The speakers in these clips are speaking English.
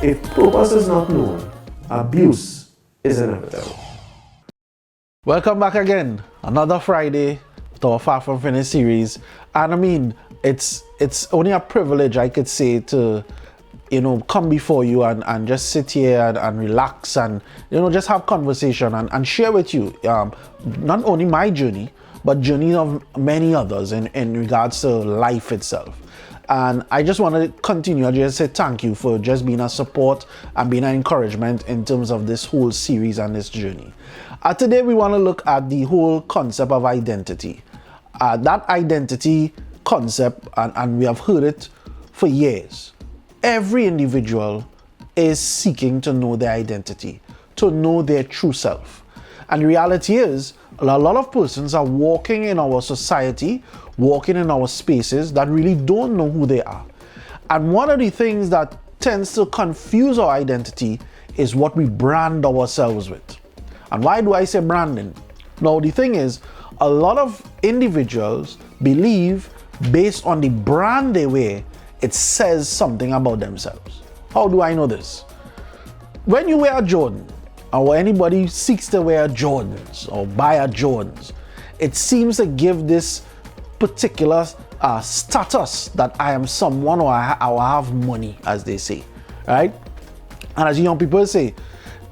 If purpose is not known, abuse is inevitable. Welcome back again. Another Friday to our Far From Finished series. And I mean, it's only a privilege, I could say, to come before you and just sit here and relax and just have conversation and share with you not only my journey, but journey of many others in regards to life itself. And I just want to continue. I just say thank you for just being a support and being an encouragement in terms of this whole series and this journey. Today we want to look at the whole concept of identity. That identity concept, and we have heard it for years. Every individual is seeking to know their identity, to know their true self. And the reality is, a lot of persons are walking in our society, walking in our spaces that really don't know who they are. And one of the things that tends to confuse our identity is what we brand ourselves with. And why do I say branding? Now, the thing is, a lot of individuals believe based on the brand they wear, it says something about themselves. How do I know this? When you wear a Jordan, or anybody seeks to wear Jordans or buy a Jordans, it seems to give this particular status that I am someone or I have money, as they say, right? And as young people say,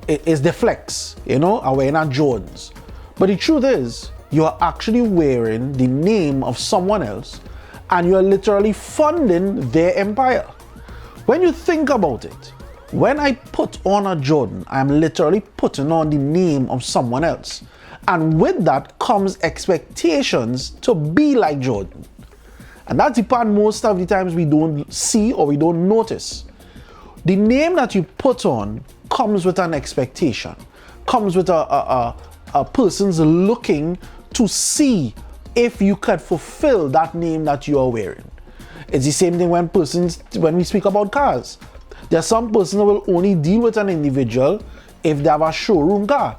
it's the flex, I'm wearing a Jordans. But the truth is, you're actually wearing the name of someone else and you're literally funding their empire. When you think about it, when I put on a Jordan, I'm literally putting on the name of someone else. And with that comes expectations to be like Jordan. And that's the part most of the times we don't see or we don't notice. The name that you put on comes with an expectation, comes with a person's looking to see if you could fulfill that name that you are wearing. It's the same thing when we speak about cars. There are some persons that will only deal with an individual if they have a showroom car.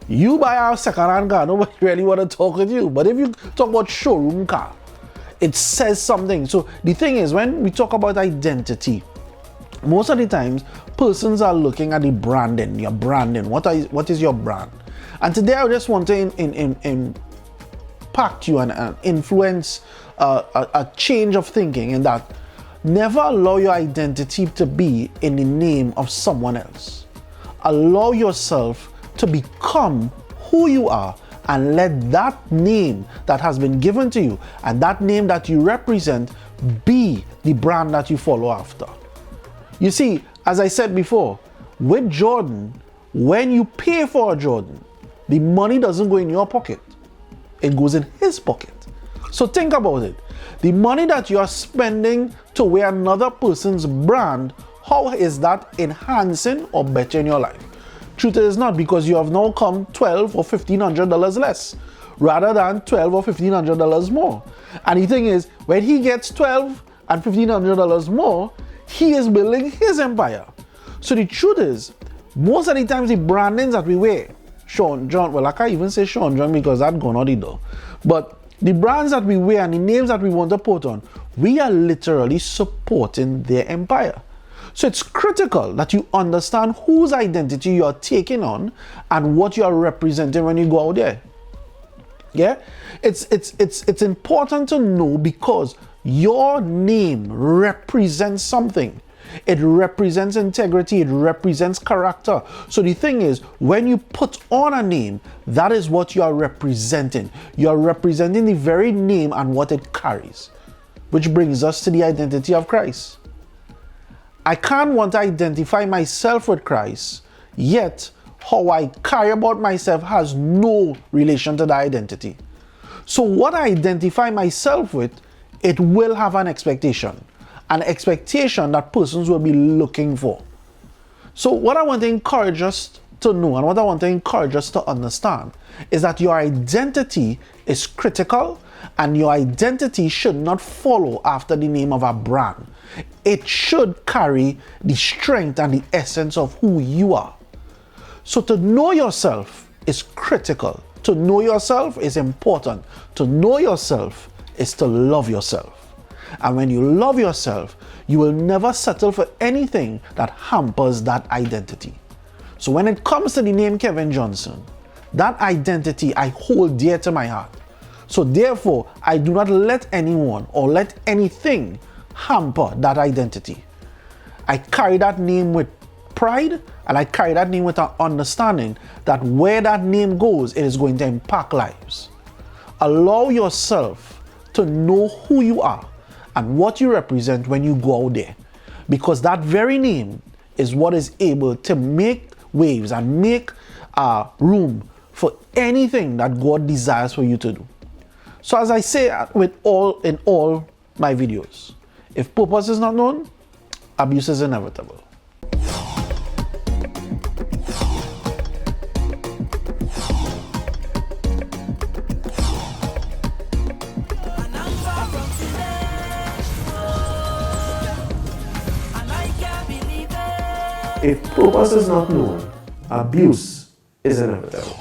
You buy a second-hand car, nobody really want to talk with you. But if you talk about showroom car, it says something. So the thing is, when we talk about identity, most of the times, persons are looking at the branding, your branding. What is your brand? And today I just want to impact you and influence a change of thinking in that never allow your identity to be in the name of someone else. Allow yourself to become who you are and let that name that has been given to you and that name that you represent be the brand that you follow after. You see, as I said before, with Jordan, when you pay for a Jordan, the money doesn't go in your pocket. It goes in his pocket. So think about it. The money that you are spending to wear another person's brand, how is that enhancing or bettering your life? Truth is not, because you have now come $1,200 or $1,500 less rather than $1,200 or $1,500 more. And the thing is, when he gets $1,200 and $1,500 more, he is building his empire. So the truth is, most of the times the brandings that we wear, Sean John, well, I can't even say Sean John because that's gone out the door. But the brands that we wear and the names that we want to put on, we are literally supporting their empire. So it's critical that you understand whose identity you are taking on and what you are representing when you go out there. Yeah, it's important to know, because your name represents something. It represents integrity, it represents character. So the thing is, when you put on a name, that is what you are representing. You are representing the very name and what it carries. Which brings us to the identity of Christ. I can't want to identify myself with Christ, yet how I carry about myself has no relation to the identity. So what I identify myself with, it will have an expectation that persons will be looking for. So what I want to encourage us to know and what I want to encourage us to understand is that your identity is critical, and your identity should not follow after the name of a brand. It should carry the strength and the essence of who you are. So to know yourself is critical. To know yourself is important. To know yourself is to love yourself. And when you love yourself, you will never settle for anything that hampers that identity. So when it comes to the name Kevin Johnson, that identity I hold dear to my heart. So therefore, I do not let anyone or let anything hamper that identity. I carry that name with pride, and I carry that name with an understanding that where that name goes, it is going to impact lives. Allow yourself to know who you are and what you represent when you go out there, because that very name is what is able to make waves and make room for anything that God desires for you to do. So as I say in all my videos, if purpose is not known, abuse is inevitable. If purpose is not known, abuse is inevitable.